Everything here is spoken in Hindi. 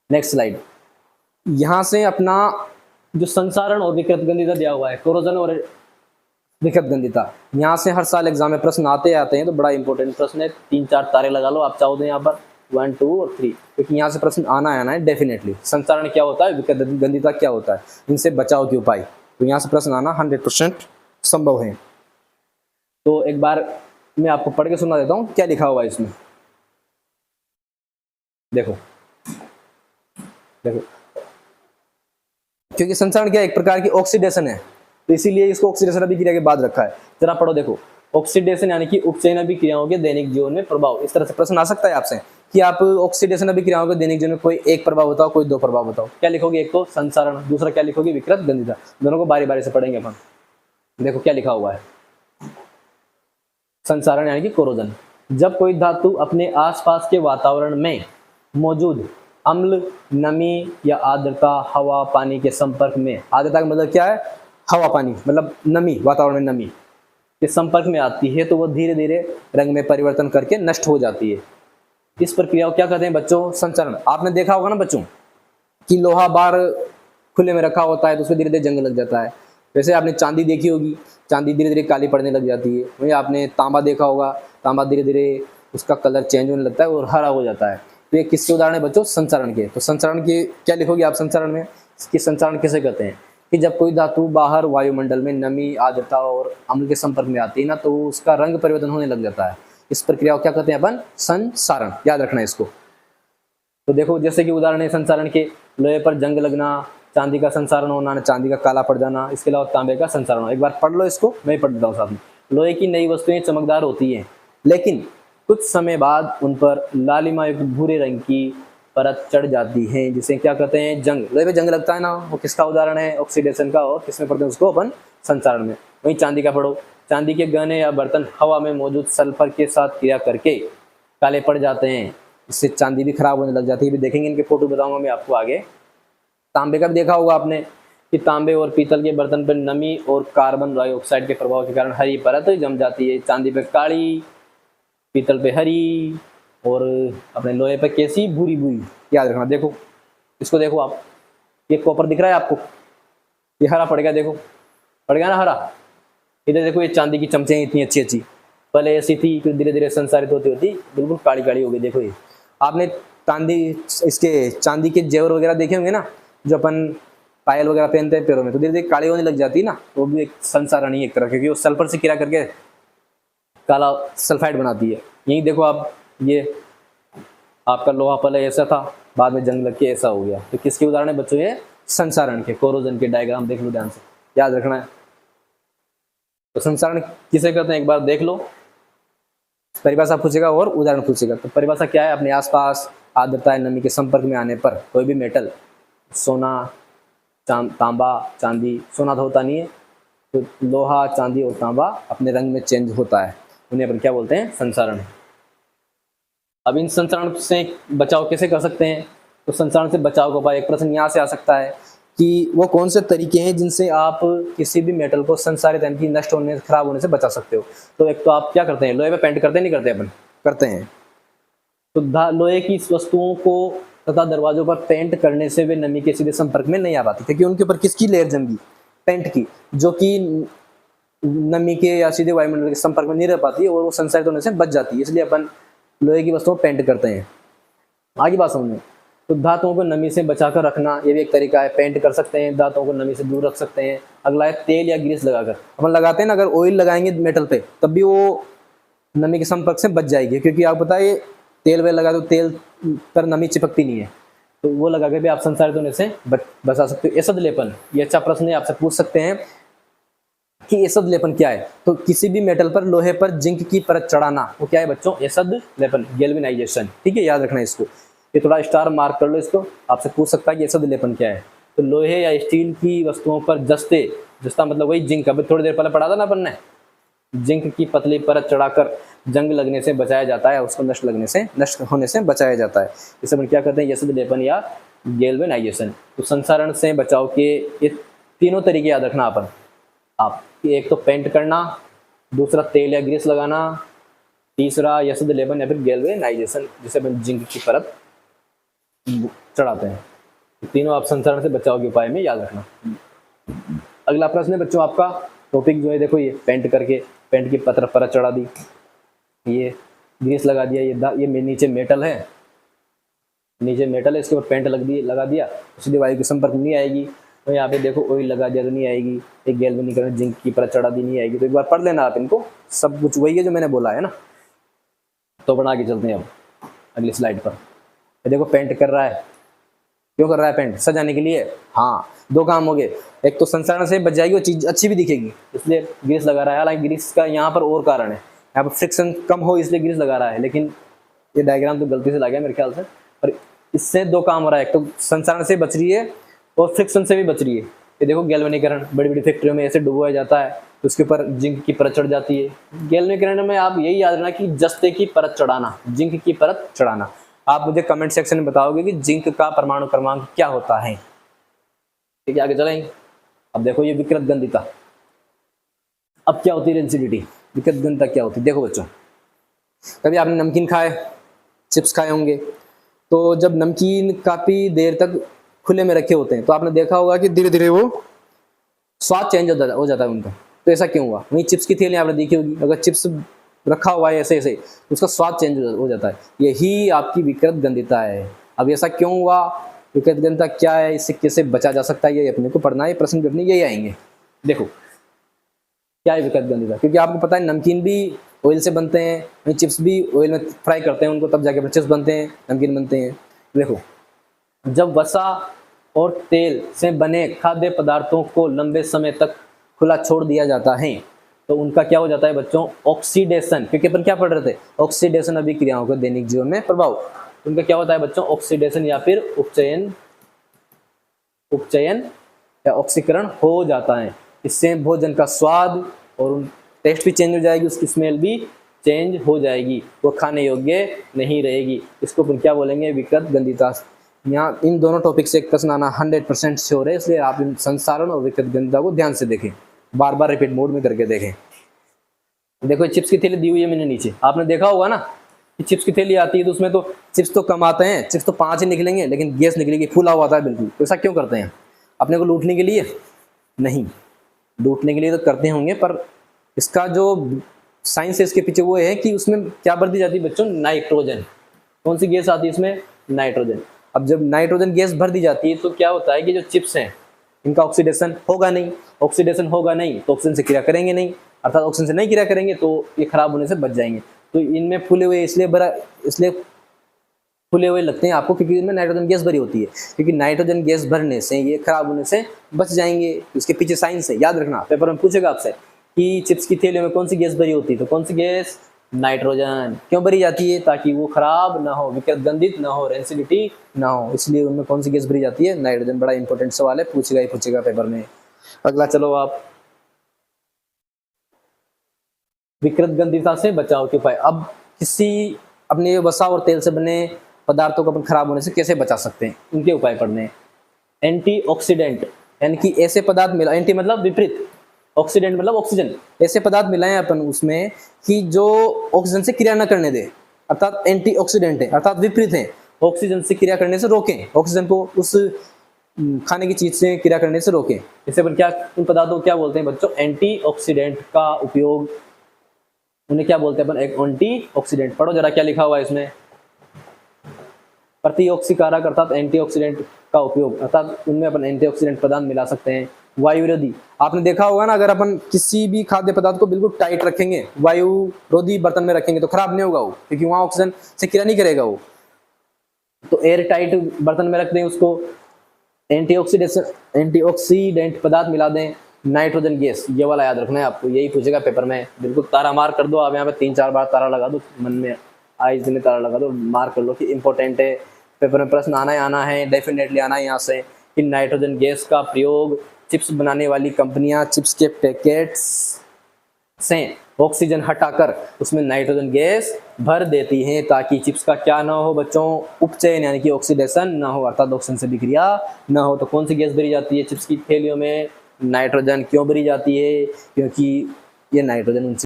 Next slide. यहां से अपना जो संसारण और विकृत गंधिता दिया हुआ है, कोरोजन और विकृत गंधिता, यहाँ से हर साल एग्जाम में प्रश्न आते हैं, तो बड़ा इंपॉर्टेंट प्रश्न है। 3-4 तारे लगा लो आप चाहो तो यहाँ पर 1, 2 और 3, क्योंकि यहाँ से प्रश्न आना है डेफिनेटली। संसारण क्या होता है, विकृत गंधिता क्या होता है, इनसे बचाव के उपाय, तो यहाँ से प्रश्न आना 100% संभव है। तो एक बार मैं आपको पढ़ के सुना देता हूँ क्या लिखा हुआ है इसमें। देखो देखो, क्योंकि संसारण क्या एक प्रकार की ऑक्सीडेशन है, तो इसीलिए इसको ऑक्सीडेशन अभिक्रिया के बाद रखा है। जरा पढ़ो, देखो ऑक्सीडेशन यानी कि उपचयन अभिक्रियाओं के दैनिक जीवन में प्रभाव। इस तरह से प्रश्न आ सकता है आपसे कि आप ऑक्सीडेशन अभिक्रियाओं के दैनिक जीवन में कोई एक प्रभाव बताओ, कोई दो प्रभाव बताओ। क्या लिखोगे, एक तो संसारण, दूसरा क्या लिखोगे, विकृत गंधिता। दोनों को बारी बारी से पढ़ेंगे अपन। देखो क्या लिखा हुआ है। संसारण यानी कि कोरोजन, जब कोई धातु अपने आसपास के वातावरण में मौजूद अम्ल, नमी या आर्द्रता, हवा, पानी के संपर्क में, आर्द्रता का मतलब क्या है, हवा पानी, मतलब नमी, वातावरण में नमी के संपर्क में आती है, तो वो धीरे धीरे रंग में परिवर्तन करके नष्ट हो जाती है। इस प्रक्रिया को क्या कहते हैं बच्चों, संचरण। आपने देखा होगा ना बच्चों कि लोहा बाहर खुले में रखा होता है तो उसमें धीरे धीरे जंग लग जाता है। वैसे आपने चांदी देखी होगी, चांदी धीरे धीरे काली पड़ने लग जाती है। वहीं आपने तांबा देखा होगा, तांबा धीरे धीरे उसका कलर चेंज होने लगता है और हरा हो जाता है। तो ये किसके उदाहरण है बच्चों, संचरण के। तो संचरण के क्या लिखोगे आप संचरण में, कि संचरण किसे कहते हैं, कि जब कोई धातु बाहर वायुमंडल में नमी, आर्द्रता और अम्ल के संपर्क में आती है ना, तो उसका रंग परिवर्तन होने लग जाता है। इस प्रक्रिया को क्या कहते हैं अपन, संसारण। याद रखना है इसको। तो देखो जैसे कि उदाहरण है संसारण के, लोहे पर जंग लगना, चांदी का संसारण होना, चांदी का काला पड़ जाना, इसके अलावा तांबे का संसारण होना। एक बार पढ़ लो इसको, मैं पढ़ देता हूँ साथ में। लोहे की नई वस्तुएं चमकदार होती हैं, लेकिन कुछ समय बाद उन पर लालिमा युक्त भूरे रंग की परत चढ़ जाती है, जिसे क्या कहते हैं, जंग। लोहे पे जंग लगता है ना, वो किसका उदाहरण है, ऑक्सीडेशन का। और किसमें पढ़ते हैं उसको अपन, संसारण में। वहीं चांदी का पढ़ो, चांदी के गहने या बर्तन हवा में मौजूद सल्फर के साथ क्रिया करके काले पड़ जाते हैं, इससे चांदी भी खराब होने लग जाती है। भी देखेंगे, इनके फोटो बताऊंगा मैं आपको आगे। तांबे का भी देखा होगा आपने कि तांबे और पीतल के बर्तन पर नमी और कार्बन डाइऑक्साइड के प्रभाव के कारण हरी परत जम जाती है। चांदी पे काली, पीतल पे हरी, और अपने लोहे पे कैसी, भूरी भूरी। याद रखना। देखो इसको, देखो आप, ये कॉपर दिख रहा है आपको, ये हरा पड़ गया, देखो पड़ गया ना हरा। इधर देखो ये चांदी की चमचे इतनी अच्छी अच्छी, पहले ऐसी थी, फिर धीरे धीरे संसारित होती होती बिल्कुल काली काली हो गई। देखो ये आपने इसके चांदी के जेवर वगैरह देखे होंगे ना, जो अपन पायल वगैरह पहनते हैं पैरों में, तो धीरे धीरे काली होने लग जाती है ना, वो भी एक संसारण ही एक तरह, क्योंकि वो सल्फर से क्रिया करके काला सल्फाइड बनाती है। यही देखो आप, ये आपका लोहा पहले ऐसा था, बाद में जंग लग के ऐसा हो गया। तो किसके उदाहरण है बच्चों, ये संसारण के। कोरोजन के डायग्राम देख लो ध्यान से, याद रखना है। तो संसारण किसे कहते हैं एक बार देख लो, परिभाषा पूछेगा और उदाहरण पूछेगा। तो परिभाषा क्या है, अपने आसपास आर्द्रता नमी के संपर्क में आने पर कोई भी मेटल, सोना, तांबा, चांदी, सोना तो होता नहीं है, तो लोहा, चांदी और तांबा अपने रंग में चेंज होता है, उन्हें अपन क्या बोलते हैं, संसारण। अब इन संसारण से बचाव कैसे कर सकते हैं, तो संसारण से बचाव का उपाय, एक प्रश्न यहाँ से आ सकता है कि वो कौन से तरीके हैं जिनसे आप किसी भी मेटल को संसारित यानी कि नष्ट होने, खराब होने से बचा सकते हो। तो एक तो आप क्या करते हैं, लोहे पे पेंट करते नहीं करते, अपन करते हैं। तो लोहे की वस्तुओं को तथा दरवाजों पर पेंट करने से वे नमी के सीधे संपर्क में नहीं आ पाती, क्योंकि उनके ऊपर किसकी लेयर जम गई, पेंट की, जो कि नमी के या सीधे वायुमंडल के संपर्क में नहीं रह पाती और वो संसारित होने से बच जाती है। इसलिए अपन लोहे की वस्तुओं पेंट करते हैं। आगे बात समझो, तो धातुओं को नमी से बचाकर रखना, ये भी एक तरीका है। पेंट कर सकते हैं, धातुओं को नमी से दूर रख सकते हैं। अगला है तेल या ग्रीस लगाकर। अपन लगाते हैं ना, अगर ऑयल लगाएंगे मेटल पे तब भी वो नमी के संपर्क से बच जाएगी, क्योंकि आप बताइए तेल वेल लगा तो तेल पर नमी चिपकती नहीं है, तो वो लगा के भी आप संसारित होने से बचा सकते हो। एसद लेपन, ये अच्छा प्रश्न है, आपसे पूछ सकते हैं कि एसद लेपन क्या है। तो किसी भी मेटल पर लोहे पर जिंक की परत चढ़ाना, वो क्या है बच्चों, एसद लेपन, गैल्वेनाइजेशन। ठीक है, याद रखना इसको, ये थोड़ा स्टार मार्क कर लो इसको, आपसे पूछ सकता है कि एसद लेपन क्या है। तो लोहे या स्टील की वस्तुओं पर जस्ता मतलब वही जिंक, अभी थोड़ी देर पहले पढ़ा था ना अपन ने, जिंक की पतली परत चढ़ाकर जंग लगने से बचाया जाता है, उसको नष्ट होने से बचाया जाता है। इसे अपन क्या कहते हैं, एसद लेपन या गैल्वेनाइजेशन। तो संसारण से बचाव के ये तीनों तरीके याद रखना अपन आप, एक तो पेंट करना, दूसरा तेल या ग्रीस लगाना, तीसरा एसद लेपन या फिर गैल्वेनाइजेशन, जिसे अपन जिंक की परत चढ़ाते हैं। तीनों आप संसरण से बचाव के उपाय में याद रखना। अगला प्रश्न है बच्चों आपका, टॉपिक जो है देखो ये पेंट करके पेंट की पत्र परत चढ़ा दी, ये ग्रीस लगा दिया, ये नीचे मेटल है, नीचे मेटल है, इसके ऊपर पेंट लगा दिया, सीधे वायु के संपर्क में नहीं आएगी। तो यहाँ पे देखो ऑयल लगा दिया तो नहीं आएगी, एक गैल्वेनिक जिंक की परत चढ़ा दी नहीं आएगी। तो एक बार पढ़ लेना आप इनको, सब कुछ वही है जो मैंने बोला है ना। तो बना के चलते हैं अब अगली स्लाइड पर। देखो पेंट कर रहा है, क्यों कर रहा है पेंट? सजाने के लिए। हाँ, दो काम हो गए, एक तो संसारण से बच जाएगी, वो चीज अच्छी भी दिखेगी, इसलिए ग्रीस लगा रहा है। हालांकि ग्रीस का यहाँ पर और कारण है, यहाँ पर फ्रिक्शन कम हो इसलिए ग्रीस लगा रहा है, लेकिन ये डायग्राम तो गलती से लगा मेरे ख्याल से। पर इससे दो काम हो रहा है, एक तो संसारण से बच रही है और फ्रिक्शन से भी बच रही है। ये देखो गैल्वेनीकरण, बड़ी बड़ी फैक्ट्रियों में ऐसे डुबोया जाता है तो उसके ऊपर जिंक की परत चढ़ जाती है। गैल्वेनीकरण में आप यही याद रखना कि जस्ते की परत चढ़ाना, जिंक की परत चढ़ाना। आप मुझे कमेंट सेक्शन में बताओगे कि जिंक का परमाणु क्रमांक क्या होता है। ठीक है, आगे चलेंगे। अब देखो ये विकृत गंधिता, अब क्या होती है रेंसिडिटी, विकृत गंधिता क्या होती है। देखो बच्चों, कभी आपने नमकीन खाए, चिप्स खाए होंगे, तो जब नमकीन काफी देर तक खुले में रखे होते हैं तो आपने देखा होगा कि धीरे धीरे वो स्वाद चेंज हो जाता है उनका। तो ऐसा क्यों हुआ? वहीं चिप्स की थैली आपने देखी होगी, अगर चिप्स रखा हुआ है ऐसे ऐसे, उसका स्वाद चेंज हो जाता है। यही आपकी विकृत गंधिता है। अब ऐसा क्यों हुआ, विकृत गंधिता क्या है, इससे कैसे बचा जा सकता है, ये अपने को पढ़ना है। प्रश्न भी अपने यही आएंगे। देखो क्या है विकृत गंधिता, क्योंकि आपको पता है नमकीन भी ऑयल से बनते हैं, वहीं चिप्स भी ऑयल में फ्राई करते हैं उनको, तब जाके चिप्स बनते हैं, नमकीन बनते हैं। देखो, जब वसा और तेल से बने खाद्य पदार्थों को लंबे समय तक खुला छोड़ दिया जाता है तो उनका क्या हो जाता है बच्चों, ऑक्सीडेशन। क्योंकि अपन क्या पढ़ रहे थे, ऑक्सीडेशन अभिक्रियाओं का दैनिक जीवन में प्रभाव। उनका क्या होता है बच्चों, ऑक्सीडेशन या फिर उपचयन या ऑक्सीकरण हो जाता है। इससे भोजन का स्वाद और टेस्ट भी चेंज हो जाएगी, उसकी स्मेल भी चेंज हो जाएगी, वो खाने योग्य नहीं रहेगी। इसको अपन क्या बोलेंगे, विकृत गंधिता। यहाँ इन दोनों टॉपिक से एक प्रश्न आना 100% श्योर है, इसलिए आप इन संसारण और विकृत गंधिता को ध्यान से देखें, बार बार रिपीट मोड में करके देखें। देखो चिप्स की थैली दी हुई है मैंने नीचे, आपने देखा होगा ना कि चिप्स की थैली आती है तो उसमें तो चिप्स तो कम आते हैं, चिप्स तो 5 ही निकलेंगे, लेकिन गैस निकलेगी, फूला हुआ आता है बिल्कुल। तो ऐसा क्यों करते हैं? अपने को लूटने के लिए नहीं, लूटने के लिए तो करते होंगे, पर इसका जो साइंस है इसके पीछे वो है कि उसमें क्या भर दी जाती है बच्चों, नाइट्रोजन। कौन सी गैस आती है इसमें, नाइट्रोजन। अब जब नाइट्रोजन गैस भर दी जाती है तो क्या होता है कि जो चिप्स हैं इनका ऑक्सीडेशन होगा नहीं, ऑक्सीडेशन होगा नहीं तो ऑक्सीजन से क्रिया करेंगे नहीं, अर्थात ऑक्सीजन से नहीं क्रिया करेंगे तो ये खराब होने से बच जाएंगे। तो इनमें फूले हुए इसलिए फूले हुए लगते हैं आपको, क्योंकि इनमें नाइट्रोजन गैस भरी होती है। क्योंकि नाइट्रोजन गैस भरने से ये खराब होने से बच जाएंगे। इसके पीछे साइंस है, याद रखना। पेपर में पूछेगा आपसे कि चिप्स की थैलियों में कौन सी गैस भरी होती है, तो कौन सी गैस, नाइट्रोजन। क्यों भरी जाती है, ताकि वो खराब ना हो, विकृत गंधित ना हो, रेंसिडिटी ना हो, इसलिए उनमें कौन सी गैस भरी जाती है, नाइट्रोजन। बड़ा इंपॉर्टेंट सवाल है, पूछेगा ही पूछेगा पेपर में। अगला चलो आप, विकृत गंधिता से बचाव के उपाय। अब किसी अपने वसा और तेल से बने पदार्थों को अपन खराब होने से कैसे बचा सकते हैं, उनके उपाय पढ़ने हैं। एंटीऑक्सीडेंट, यानी कि ऐसे पदार्थ मिला, एंटी मतलब विपरीत, ऑक्सीडेंट मतलब ऑक्सीजन, ऐसे पदार्थ मिलाएं अपन उसमें कि जो ऑक्सीजन से क्रिया न करने दे, अर्थात एंटीऑक्सीडेंट है, अर्थात विपरीत है, ऑक्सीजन से क्रिया करने से रोकें, ऑक्सीजन को उस खाने की चीज से क्रिया करने से रोकें। इसे अपन क्या, उन पदार्थों को क्या बोलते हैं बच्चों, एंटीऑक्सीडेंट का उपयोग, उन्हें क्या बोलते हैं अपन, एक एंटीऑक्सीडेंट। पढ़ो जरा क्या लिखा हुआ है इसमें, प्रतिऑक्सीकारक अर्थात एंटीऑक्सीडेंट का उपयोग, अर्थात उनमें अपन एंटीऑक्सीडेंट पदार्थ मिला सकते हैं। वायुरोधी, आपने देखा होगा ना, अगर अपन किसी भी खाद्य पदार्थ को बिल्कुल टाइट रखेंगे, वायुरोधी बर्तन में रखेंगे तो खराब नहीं होगा वो, क्योंकि वहां ऑक्सीजन से क्रिया नहीं करेगा वो। तो एयर टाइट बर्तन में रख दें उसको, एंटीऑक्सीडेंट पदार्थ मिला दें, नाइट्रोजन गैस, ये वाला याद रखना है आपको, यही पूछेगा पेपर में। बिल्कुल तारा मार कर दो आप, यहाँ पे 3-4 बार तारा लगा दो, मन में आइज में तारा लगा दो, मार कर लो कि इंपॉर्टेंट है, पेपर में प्रश्न आना है, डेफिनेटली आना है यहाँ से कि नाइट्रोजन गैस का प्रयोग चिप्स बनाने वाली कंपनियां चिप्स के पैकेट्स से ऑक्सीजन हटाकर उसमें नाइट्रोजन गैस भर देती हैं, ताकि चिप्स का क्या ना हो बच्चों, उपचयन यानी कि ऑक्सीडेशन ना हो, अर्थात ऑक्सीजन से विक्रिया ना हो। तो कौन सी गैस भरी जाती है चिप्स की थैलियों में, नाइट्रोजन। क्यों भरी जाती है, क्योंकि ये नाइट्रोजन उनसे